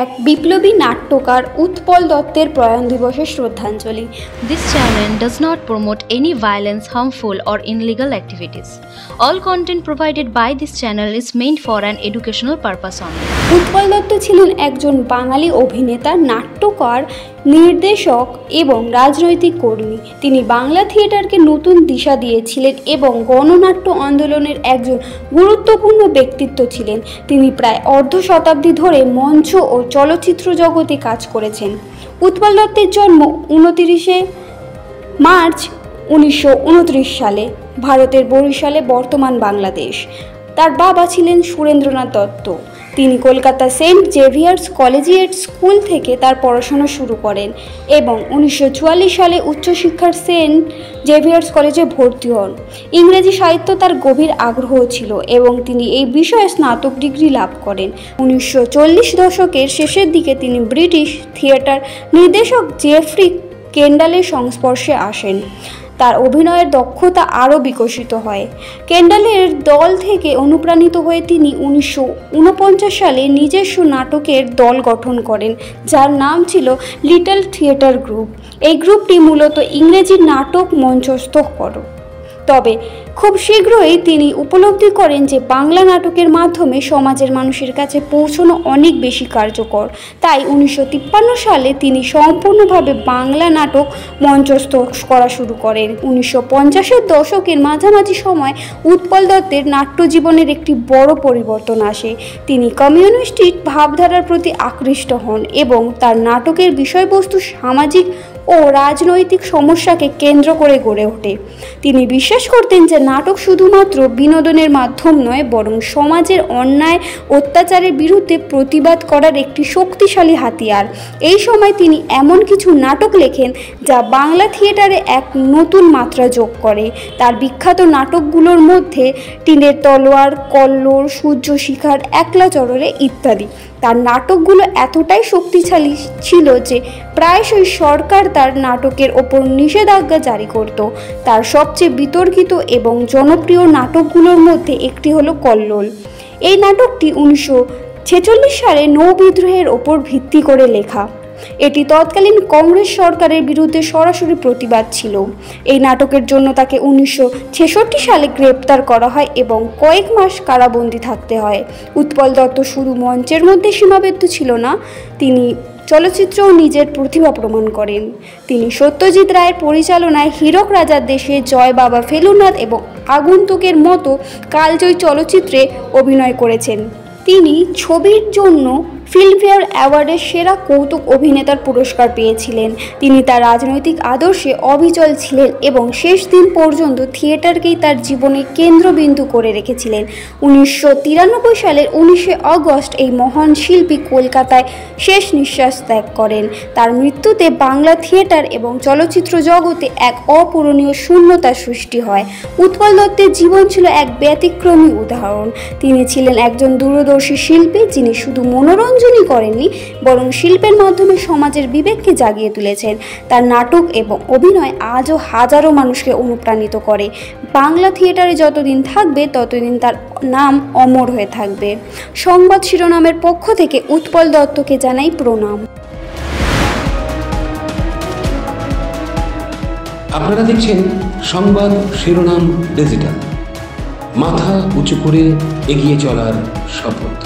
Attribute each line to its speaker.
Speaker 1: এক বিপ্লবী নাট্যকার উৎপল দত্তের প্রয়াণ দিবসে শ্রদ্ধাঞ্জলি।
Speaker 2: This channel does not promote any violence, harmful or illegal activities. All content provided by this channel is meant for an educational purpose only.
Speaker 1: Utpal Dutta ছিলেন একজন বাঙালি অভিনেতা, নাট্যকার, নির্দেশক এবং রাজনৈতিক কর্মী। তিনি বাংলা থিয়েটারকে নতুন দিশা দিয়েছিলেন এবং গণনাট্য আন্দোলনের একজন গুরুত্বপূর্ণ ব্যক্তিত্ব ছিলেন। তিনি প্রায় অর্ধ শতাব্দী ধরে মঞ্চ ও চলচ্চিত্র জগতে কাজ করেছেন। উৎপল দত্তের জন্ম 29 মার্চ 1929 সালে ভারতের বরিশালে, বর্তমান বাংলাদেশ। তার বাবা ছিলেন সুরেন্দ্রনাথ দত্ত। তিনি Kolkata saint Xavier's collegiate school থেকে তার পড়াশোনা শুরু করেন এবং 1944 সালে উচ্চশিক্ষার সেন্ট জেভিয়ার্স কলেজে ভর্তি হন। ইংরেজি সাহিত্য তার গভীর আগ্রহ ছিল এবং তিনি এই বিষয়ে স্নাতক ডিগ্রি লাভ করেন। 1940 দশকের শেষের দিকে তিনি ব্রিটিশ থিয়েটার নির্দেশক জেফ্রি কেন্ডালের সংস্পর্শে আসেন। তার অভিনয়ের দক্ষতা আরও বিকশিত হয়। কেন্ডালের দল থেকে অনুপ্রাণিত হয়ে তিনি 1949 সালে নিজস্ব নাটকের দল গঠন করেন, যার নাম ছিল লিটল থিয়েটার গ্রুপ। এই গ্রুপটি মূলত ইংরেজি নাটক মঞ্চস্থ করে। তবে খুব শীঘ্রই তিনি উপলব্ধি করেন যে বাংলা নাটকের মাধ্যমে সমাজের মানুষের কাছে পৌঁছানো অনেক বেশি কার্যকর। তাই 1953 সালে তিনি সম্পূর্ণভাবে বাংলা নাটক মঞ্চস্থ করা শুরু করেন। 1950-এর দশকের মাঝামাঝি সময় উৎপল দত্তের নাট্য জীবনের একটি বড় পরিবর্তন আসে। তিনি কমিউনিস্টিক ভাবধারার প্রতি আকৃষ্ট হন এবং তার নাটকের বিষয়বস্তু সামাজিক ও রাজনৈতিক সমস্যাকে কেন্দ্র করে গড়ে ওঠে। তিনি বিশ্বাস করতেন যে নাটক শুধুমাত্র বিনোদনের মাধ্যম নয়, বরং সমাজের অন্যায় অত্যাচারের বিরুদ্ধে প্রতিবাদ করার একটি শক্তিশালী হাতিয়ার। এই সময় তিনি এমন কিছু নাটক লেখেন যা বাংলা থিয়েটারে এক নতুন মাত্রা যোগ করে। তার বিখ্যাত নাটকগুলোর মধ্যে টিনের তলোয়ার, কল্লোর, সূর্য শিখার, একলা চররে ইত্যাদি। তার নাটকগুলো এতটাই শক্তিশালী ছিল যে প্রায়শই সরকার তার নাটকের ওপর নিষেধাজ্ঞা জারি করত। তার সবচেয়ে বিতর্কিত এবং জনপ্রিয় নাটকগুলোর মধ্যে একটি হলো কল্লোল। এই নাটকটি 1946 সালে নৌ বিদ্রোহের ওপর ভিত্তি করে লেখা। এটি তৎকালীন কংগ্রেস সরকারের বিরুদ্ধে সরাসরি প্রতিবাদ ছিল। এই নাটকের জন্য তাকে 1966 সালে গ্রেপ্তার করা হয় এবং কয়েক মাস কারাবন্দী থাকতে হয়। উৎপল দত্ত শুধু মঞ্চের মধ্যে সীমাবদ্ধ ছিল না, তিনি চলচ্চিত্রেও নিজের প্রতিভা প্রমাণ করেন। তিনি সত্যজিৎ রায়ের পরিচালনায় হীরক রাজার দেশে, জয় বাবা ফেলুনাথ এবং আগন্তুকের মতো কালজয়ী চলচ্চিত্রে অভিনয় করেছেন। তিনি ছবির জন্য ফিল্মফেয়ার অ্যাওয়ার্ডের সেরা কৌতুক অভিনেতার পুরস্কার পেয়েছিলেন। তিনি তার রাজনৈতিক আদর্শে অবিচল ছিলেন এবং শেষ দিন পর্যন্ত থিয়েটারকেই তার জীবনের কেন্দ্রবিন্দু করে রেখেছিলেন। 1993 সালের 19 আগস্ট এই মহান শিল্পী কলকাতায় শেষ নিঃশ্বাস ত্যাগ করেন। তার মৃত্যুতে বাংলা থিয়েটার এবং চলচ্চিত্র জগতে এক অপূরণীয় শূন্যতার সৃষ্টি হয়। উৎপল দত্তের জীবন ছিল এক ব্যতিক্রমী উদাহরণ। তিনি ছিলেন একজন দূরদর্শী শিল্পী, যিনি শুধু মনোরঞ্জনই করেননি, বরং শিল্পের মাধ্যমে সমাজের বিবেককে জাগিয়ে তুলেছেন। তার নাটক এবং অভিনয় আজও হাজারো মানুষকে অনুপ্রাণিত করে। বাংলা থিয়েটারে যতদিন থাকবে ততদিন তার নাম অমর হয়ে থাকবে। সংবাদ শিরোনামের পক্ষ থেকে উৎপল দত্তকে জানাই প্রণাম।
Speaker 3: আপনারা দেখছেন সংবাদ শিরোনাম ডিজিটাল, মাথা উঁচু করে এগিয়ে চলার শপথ।